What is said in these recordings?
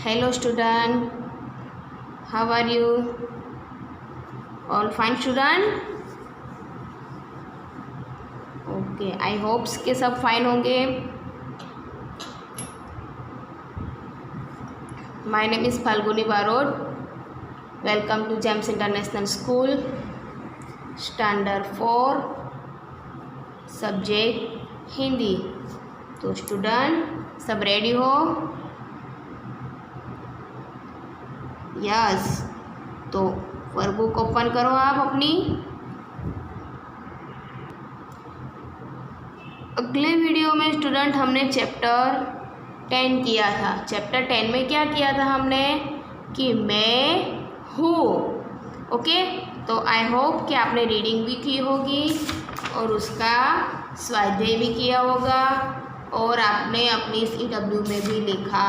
Hello student, how are you? All fine student? Okay, I hope के सब fine होंगे. My name is Falguni Barod. Welcome to GEMS International School, Standard 4, Subject Hindi. तो student सब ready हो? Yes. तो workbook open करो आप अपनी. अगले वीडियो में स्टूडेंट हमने चैप्टर 10 किया था. चैप्टर 10 में क्या किया था हमने कि मैं हूँ. ओके, तो आई होप कि आपने रीडिंग भी की होगी और उसका स्वाध्याय भी किया होगा और आपने अपनी CW में भी लिखा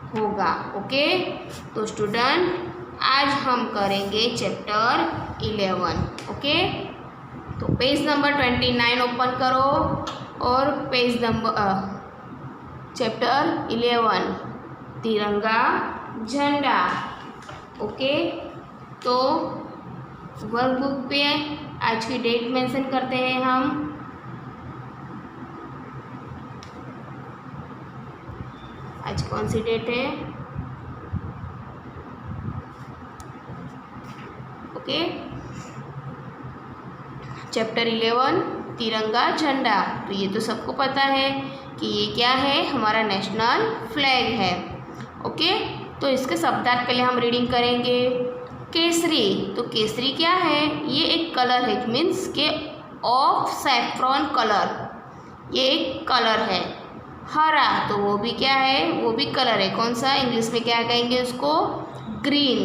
होगा. ओके, तो स्टूडेंट आज हम करेंगे चैप्टर 11. ओके, तो पेज नंबर 29 ओपन करो और पेज नंबर चैप्टर 11 तिरंगा झंडा. ओके, तो वर्कबुक पे आज की डेट मेंशन करते हैं हम. आज कौन सी डेट है? ओके, चैप्टर 11 तिरंगा झंडा. तो ये तो सबको पता है कि ये क्या है, हमारा नेशनल फ्लैग है. ओके, तो इसके शब्दार्थ पहले हम रीडिंग करेंगे. केसरी. तो केसरी क्या है? ये एक कलर है, मीन्स के ऑफ सैफ्रॉन कलर. ये एक कलर है. हरा, तो वो भी क्या है? वो भी कलर है. कौन सा? इंग्लिश में क्या कहेंगे उसको? ग्रीन.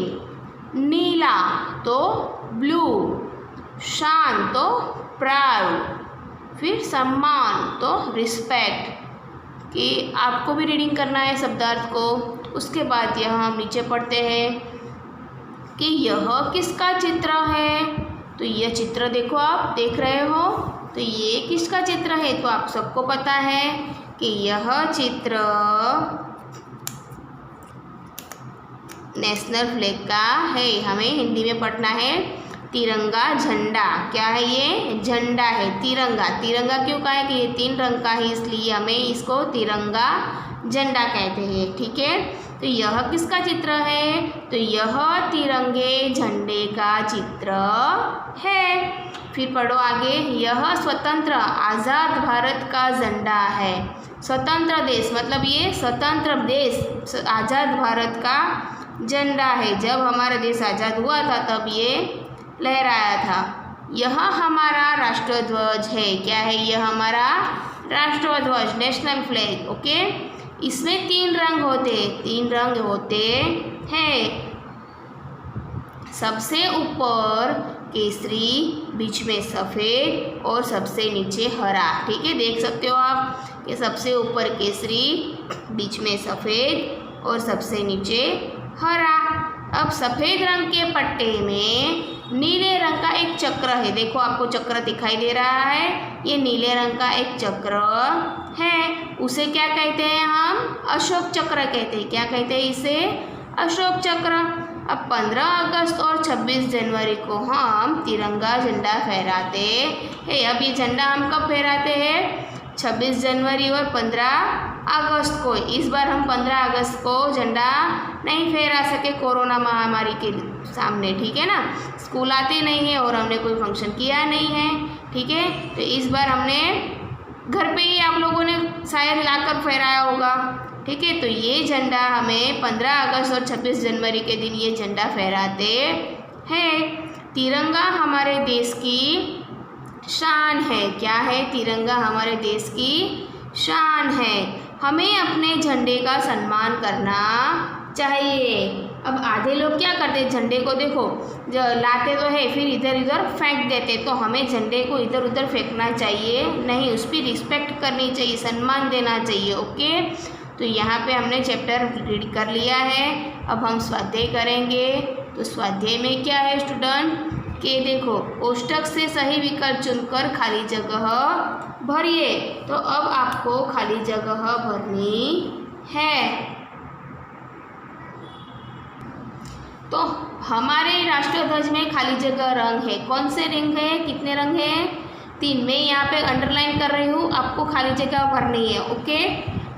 नीला तो ब्लू. शान तो प्राउड. फिर सम्मान तो रिस्पेक्ट. कि आपको भी रीडिंग करना है शब्दार्थ को. उसके बाद यह हम नीचे पढ़ते हैं कि यह किसका चित्र है. तो यह चित्र देखो, आप देख रहे हो. तो ये किसका चित्र है? तो आप सबको पता है कि यह चित्र नेशनल फ्लैग का है. हमें हिंदी में पढ़ना है तिरंगा झंडा. क्या है ये? झंडा है. तिरंगा. तिरंगा क्यों कहा है कि ये 3 रंग का है, इसलिए हमें इसको तिरंगा झंडा कहते हैं. ठीक है, तो यह किसका चित्र है? तो यह तिरंगे झंडे का चित्र है. फिर पढ़ो आगे. यह स्वतंत्र आज़ाद भारत का झंडा है. स्वतंत्र देश मतलब ये स्वतंत्र देश आज़ाद भारत का झंडा है. जब हमारा देश आज़ाद हुआ था तब ये लहराया था. यह हमारा राष्ट्रध्वज है. क्या है? यह हमारा राष्ट्रध्वज, नेशनल फ्लैग. ओके, इसमें 3 रंग होते. 3 रंग होते हैं. सबसे ऊपर केसरी, बीच में सफ़ेद और सबसे नीचे हरा. ठीक है, देख सकते हो आप कि सबसे ऊपर केसरी, बीच में सफ़ेद और सबसे नीचे हरा. अब सफ़ेद रंग के पट्टे में नीले रंग का एक चक्र है. देखो, आपको चक्र दिखाई दे रहा है. ये नीले रंग का एक चक्र है. उसे क्या कहते हैं हम? अशोक चक्र कहते हैं. क्या कहते हैं इसे? अशोक चक्र. अब 15 अगस्त और 26 जनवरी को हम तिरंगा झंडा फहराते हैं. अब ये झंडा हम कब फहराते हैं? 26 जनवरी और 15 अगस्त को. इस बार हम 15 अगस्त को झंडा नहीं फहरा सके कोरोना महामारी के सामने. ठीक है ना, स्कूल आते नहीं है और हमने कोई फंक्शन किया नहीं है. ठीक है, तो इस बार हमने घर पे ही आप लोगों ने शायद लाकर फहराया होगा. ठीक है, तो ये झंडा हमें 15 अगस्त और 26 जनवरी के दिन ये झंडा फहराते हैं. तिरंगा हमारे देश की शान है. क्या है? तिरंगा हमारे देश की शान है. हमें अपने झंडे का सम्मान करना चाहिए. अब आधे लोग क्या करते हैं? झंडे को देखो, जो लाते तो है फिर इधर उधर फेंक देते. तो हमें झंडे को इधर उधर फेंकना चाहिए नहीं, उस पर रिस्पेक्ट करनी चाहिए, सम्मान देना चाहिए. ओके, तो यहाँ पे हमने चैप्टर रीड कर लिया है. अब हम स्वाध्याय करेंगे. तो स्वाध्याय में क्या है स्टूडेंट कि देखो, कोष्टक से सही विकल्प चुनकर खाली जगह भरिए. तो अब आपको खाली जगह भरनी है. तो हमारे राष्ट्रीय ध्वज में खाली जगह रंग है, कौन से रंग है, कितने रंग हैं, 3। मैं यहाँ पे अंडरलाइन कर रही हूँ, आपको खाली जगह भरनी है। ओके,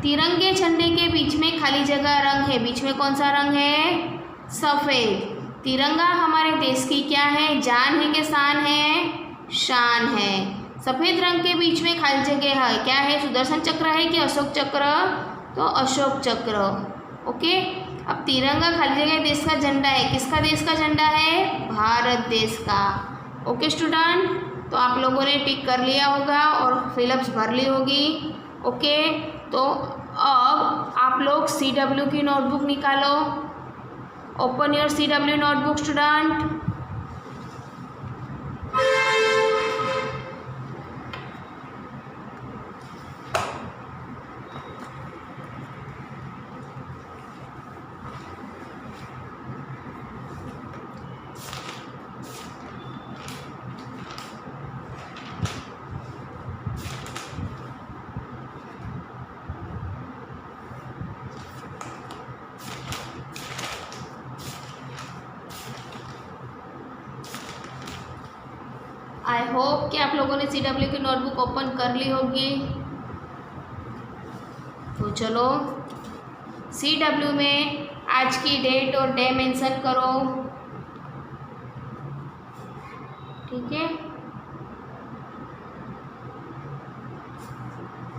तिरंगे झंडे के बीच में खाली जगह रंग है, बीच में कौन सा रंग है, सफ़ेद। तिरंगा हमारे देश की क्या है, जान है कि शान है, शान है। सफ़ेद रंग के बीच में खाली जगह है, क्या है, सुदर्शन चक्र है कि अशोक चक्र, तो अशोक चक्र। ओके, अब तिरंगा खाली जगह देश का झंडा है, किसका देश का झंडा है, भारत देश का। ओके स्टूडेंट, तो आप लोगों ने टिक कर लिया होगा और फिलअप्स भर ली होगी। ओके, तो अब आप लोग CW की नोटबुक निकालो। Open your CW notebook student. I hope कि आप लोगों ने CW की नोटबुक ओपन कर ली होगी। तो चलो CW में आज की डेट और डे मेंशन करो। ठीक है,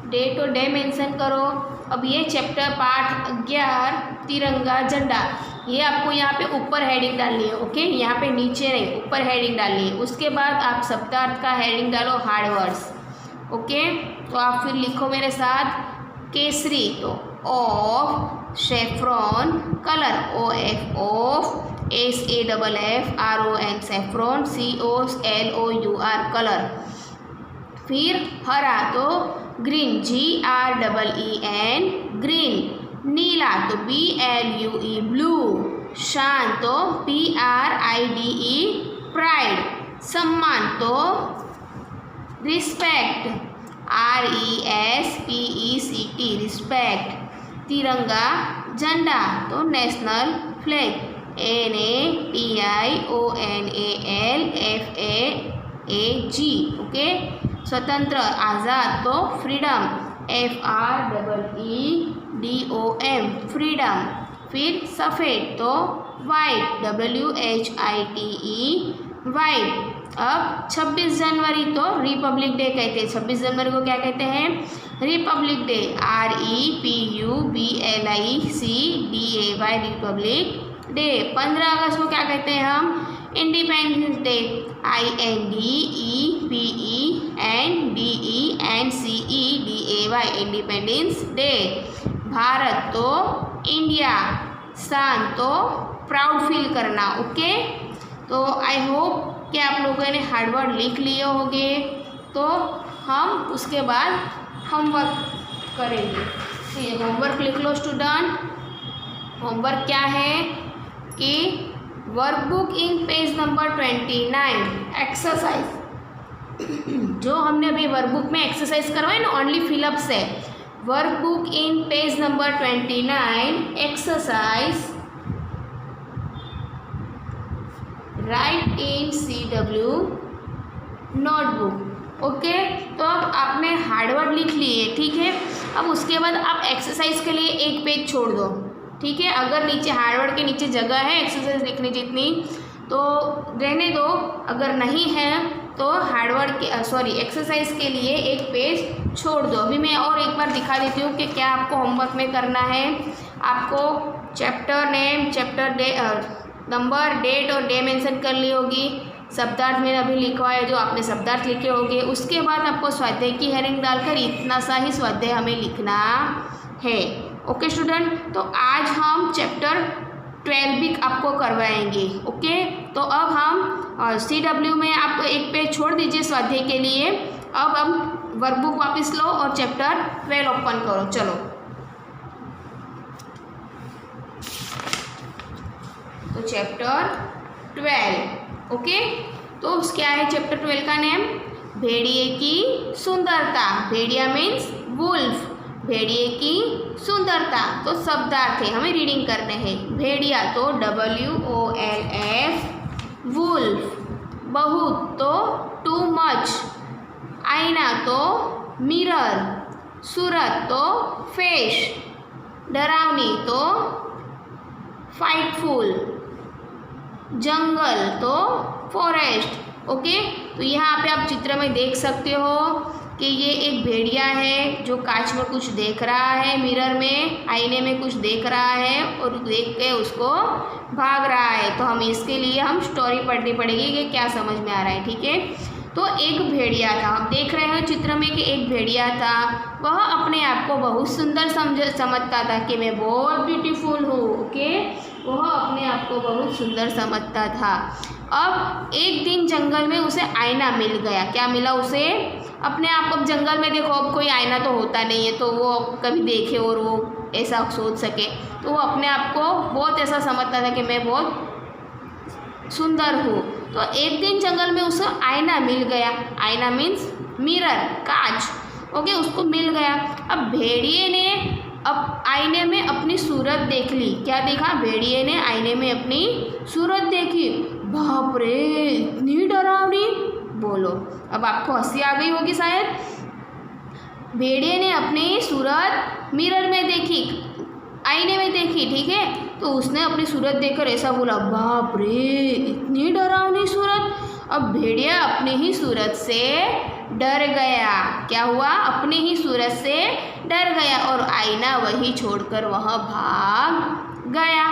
डेट और डे मेंशन करो। अब ये चैप्टर पाठ 11 तिरंगा झंडा, ये आपको यहाँ पे ऊपर हेडिंग डालनी है। ओके, यहाँ पे नीचे नहीं, ऊपर हेडिंग डालनी है। उसके बाद आप शब्दार्थ का हेडिंग डालो, हार्ड वर्ड्स। ओके, तो आप फिर लिखो मेरे साथ, केसरी तो of, saffron colour, OF of, SAFFRON saffron, COLOUR colour. फिर हरा तो ग्रीन, GREEN ग्रीन। नीला तो BLUE ब्लू। शान तो PRIDE प्राइड। सम्मान तो रिस्पेक्ट, RESPECT रिस्पेक्ट। तिरंगा झंडा तो नेशनल फ्लैग, NATIONALFAG। ओके, स्वतंत्र आज़ाद तो फ्रीडम, FREEDOM फ्रीडम। फिर सफ़ेद तो वाइट, WHITE वाइट। अब 26 जनवरी तो रिपब्लिक डे कहते हैं। 26 जनवरी को क्या कहते हैं, Republic day, REPUBLICDAY Republic day. 15 अगस्त को क्या कहते हैं हम, independence day, INDEPENDENCEDAY independence day. Bharat तो इंडिया, शान तो प्राउड फील करना। ओके, तो आई होप कि आप लोगों ने हार्डवर्ड लिख लिए होंगे। तो हम उसके बाद होमवर्क करेंगे। तो ये होमवर्क लिख लो स्टूडेंट। होमवर्क क्या है कि वर्कबुक इन पेज नंबर 29 एक्सरसाइज, जो हमने अभी वर्कबुक में एक्सरसाइज करवाई ना, ओनली फिलअप्स है। वर्कबुक इन पेज नंबर 29 एक्सरसाइज राइट इन CW नोटबुक। ओके, तो अब आपने हार्डवर्ड लिख लिए, ठीक है। अब उसके बाद आप एक्सरसाइज के लिए एक पेज छोड़ दो, ठीक है। अगर नीचे हार्डवर्ड के नीचे जगह है एक्सरसाइज लिखने जितनी तो रहने दो, अगर नहीं है तो हार्डवर्ड के एक्सरसाइज के लिए एक पेज छोड़ दो। अभी मैं और एक बार दिखा देती हूँ कि क्या आपको होमवर्क में करना है। आपको chapter name, chapter number, date और डे मेंशन कर ली होगी। शब्दार्थ मैंने अभी लिखा है, जो आपने शब्दार्थ लिखे होंगे। उसके बाद आपको स्वाध्याय की हेडिंग डालकर इतना सा ही स्वाध्याय हमें लिखना है। ओके स्टूडेंट, तो आज हम चैप्टर 12 भी आपको करवाएंगे। ओके, तो अब हम CW में आप एक पेज छोड़ दीजिए स्वाध्याय के लिए। अब हम वर्कबुक वापस लो और चैप्टर 12 ओपन करो। चलो, तो चैप्टर 12। ओके, तो क्या है चैप्टर 12 का नेम, भेड़िए की सुंदरता। भेड़िया मीन्स वुल्फ, भेड़िए की सुंदरता, तो शब्दार्थ है, हमें रीडिंग करने हैं। भेड़िया तो WOLF, वुल्फ, बहुत तो टू मच, आईना तो मिरर, सूरत तो फेस, डरावनी तो फाइटफुल, जंगल तो फॉरेस्ट। ओके, तो यहाँ पे आप चित्र में देख सकते हो कि ये एक भेड़िया है जो कांच में कुछ देख रहा है, मिरर में, आईने में कुछ देख रहा है और देख के उसको भाग रहा है। तो हम इसके लिए हम स्टोरी पढ़नी पड़ेगी कि क्या समझ में आ रहा है। ठीक है, तो एक भेड़िया था, हम देख रहे हैं चित्र में कि एक भेड़िया था, वह अपने आप को बहुत सुंदर समझता था कि मैं बहुत ब्यूटीफुल हूँ। ओके, वह अपने आप को बहुत सुंदर समझता था। अब एक दिन जंगल में उसे आईना मिल गया। क्या मिला उसे? अपने आप को जंगल में देखो, अब कोई आईना तो होता नहीं है, तो वो कभी देखे और वो ऐसा सोच सके, तो वो अपने आप को बहुत ऐसा समझता था कि मैं बहुत सुंदर हूँ। तो एक दिन जंगल में उसे आईना मिल गया। आईना मीन्स मिरर, कांच। ओके, उसको मिल गया। अब भेड़िए ने अब आईने में अपनी सूरत देख ली। क्या देखा? भेड़िए ने आईने में अपनी सूरत देखी। बाप रे, इतनी डरावनी! बोलो, अब आपको हंसी आ गई होगी शायद। भेड़िए ने अपनी सूरत मिरर में देखी, आईने में देखी। ठीक है, तो उसने अपनी सूरत देखकर ऐसा बोला, बाप रे, इतनी डरावनी सूरत! अब भेड़िया अपनी ही सूरत से डर गया। क्या हुआ? अपनी ही सूरत से डर गया और आईना वही छोड़कर वह भाग गया।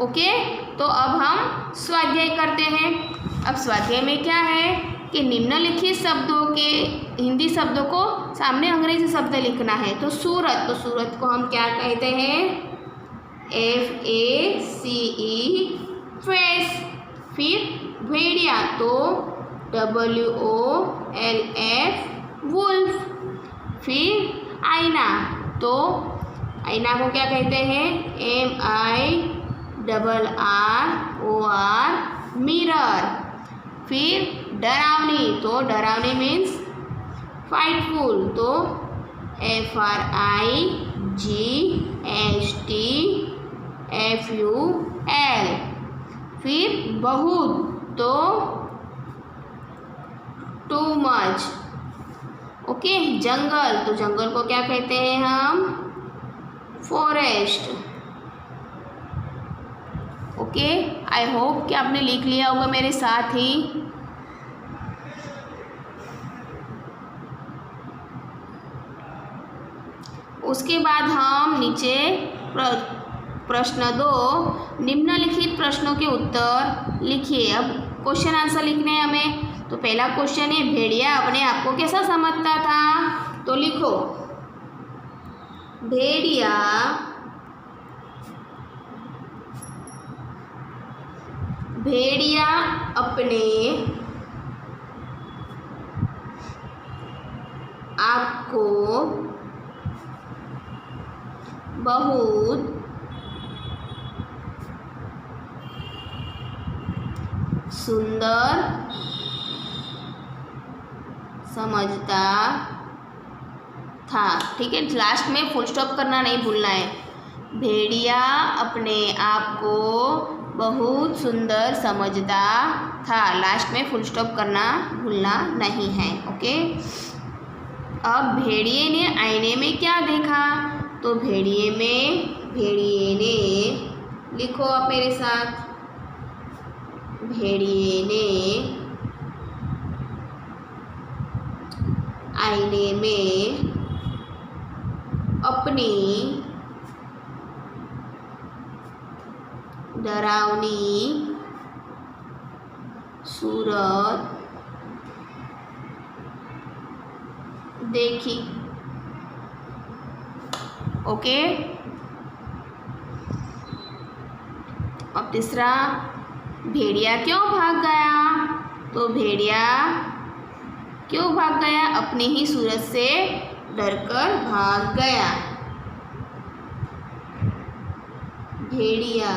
ओके, तो अब हम स्वाध्याय करते हैं। अब स्वाध्याय में क्या है कि निम्नलिखित शब्दों के हिंदी शब्दों को सामने अंग्रेजी शब्द लिखना है। तो सूरत, तो सूरत को हम क्या कहते हैं? FACE, face. फिर भेड़िया तो WOLF, वुल्फ। फिर आईना, तो आईना को क्या कहते हैं? MIRROR, mirror. फिर डरावनी, तो डरावनी मीन्स फाइटफुल, तो FRIGSTFUL। फिर बहुत, तो टू मच। ओके, जंगल, तो जंगल को क्या कहते हैं हम? फॉरेस्ट। ओके, आई होप कि आपने लिख लिया होगा मेरे साथ ही। उसके बाद हम नीचे प्रश्न 2, निम्नलिखित प्रश्नों के उत्तर लिखिए। अब क्वेश्चन आंसर लिखने हैं हमें। तो पहला क्वेश्चन है, भेड़िया अपने आप को कैसा समझता था? तो लिखो, भेड़िया अपने आप को बहुत सुंदर समझता था। ठीक है, लास्ट में फुल स्टॉप करना नहीं भूलना है। भेड़िया अपने आप को बहुत सुंदर समझता था, लास्ट में फुल स्टॉप करना भूलना नहीं है। ओके, अब भेड़िए ने आईने में क्या देखा? तो भेड़िए ने, लिखो आप मेरे साथ, भेड़िए ने आईने में अपनी डरावनी सूरत देखी। ओके, अब तीसरा, भेड़िया क्यों भाग गया? तो भेड़िया क्यों भाग गया? अपनी ही सूरत से डरकर भाग गया। भेड़िया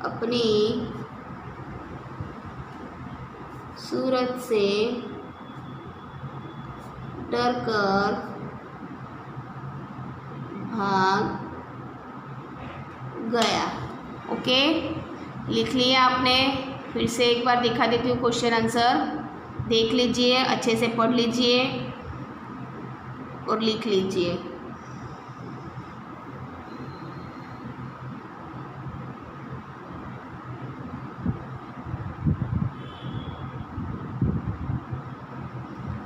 अपनी सूरत से चैप्टर कर भाग गया। ओके, लिख लिया आपने। फिर से एक बार दिखा देती हूँ क्वेश्चन आंसर, देख लीजिए, अच्छे से पढ़ लीजिए और लिख लीजिए।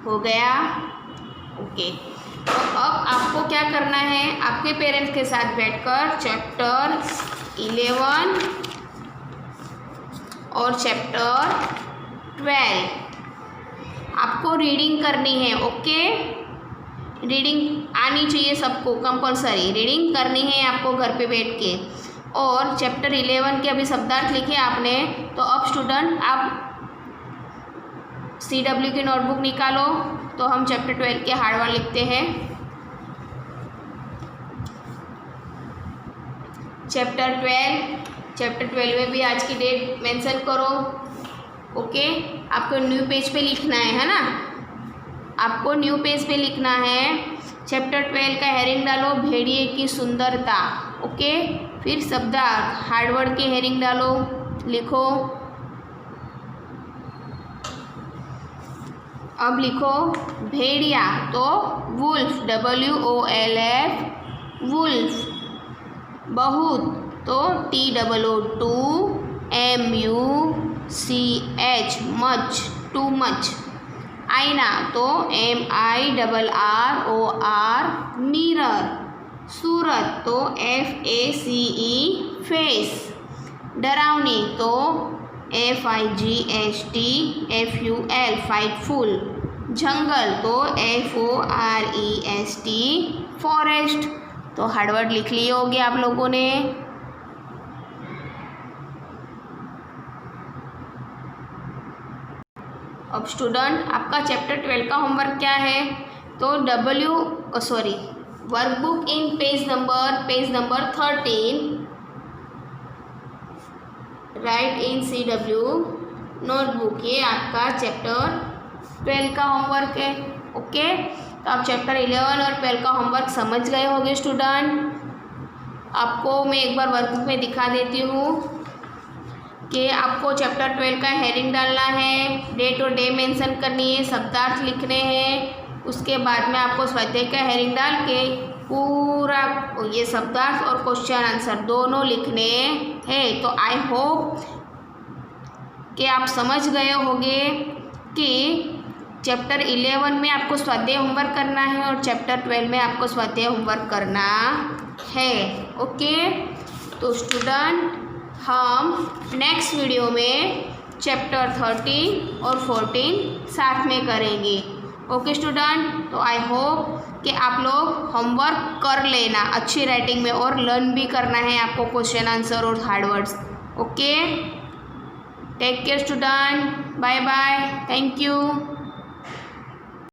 हो गया? ओके, तो अब आपको क्या करना है, आपके पेरेंट्स के साथ बैठकर चैप्टर 11 और चैप्टर 12 आपको रीडिंग करनी है। ओके, रीडिंग आनी चाहिए सबको, कंपलसरी रीडिंग करनी है आपको घर पे बैठ के। और चैप्टर 11 के अभी शब्दार्थ लिखे आपने, तो अब स्टूडेंट आप CW की नोटबुक निकालो। तो हम चैप्टर 12 के हार्ड वर्ड लिखते हैं। चैप्टर 12 में भी आज की डेट मेंशन करो। ओके, आपको न्यू पेज पे लिखना है ना, आपको न्यू पेज पे लिखना है। चैप्टर 12 का हेडिंग डालो भेड़िए की सुंदरता। ओके, फिर शब्दार्थ हार्ड वर्ड की हेडिंग डालो, लिखो। अब लिखो भेड़िया, तो वुल्फ, WOLF, वुल्फ। बहुत, तो TOOMUCH, मच, टू मच। आईना, तो MIRROR, मिरर। सूरत, तो FACE, फेस। डरावनी, तो FIGHT FUL, फाइटफुल। जंगल, तो FOREST, फॉरेस्ट। तो हार्ड वर्ड लिख लिए होंगे आप लोगों ने। अब स्टूडेंट आपका चैप्टर 12 का होमवर्क क्या है, तो वर्कबुक इन पेज नंबर 13 राइट इन CW नोटबुक, ये आपका चैप्टर 12 का होमवर्क है। ओके, तो आप चैप्टर 11 और 12 का होमवर्क समझ गए होंगे स्टूडेंट। आपको मैं एक बार वर्कबुक में दिखा देती हूँ कि आपको चैप्टर 12 का हेडिंग डालना है, डेट और डे मेंशन करनी है, शब्दार्थ लिखने हैं। उसके बाद में आपको स्वाध्याय का हेडिंग डाल के पूरा ये शब्दार्थ और क्वेश्चन आंसर दोनों लिखने हैं। तो आई होप कि आप समझ गए होंगे कि चैप्टर 11 में आपको स्वाध्याय होमवर्क करना है और चैप्टर 12 में आपको स्वाध्याय होमवर्क करना है। ओके, तो स्टूडेंट हम नेक्स्ट वीडियो में चैप्टर 13 और 14 साथ में करेंगे। ओके स्टूडेंट, तो आई होप कि आप लोग होमवर्क कर लेना अच्छी राइटिंग में, और लर्न भी करना है आपको क्वेश्चन आंसर और hard words. Okay, take care student, bye bye, thank you.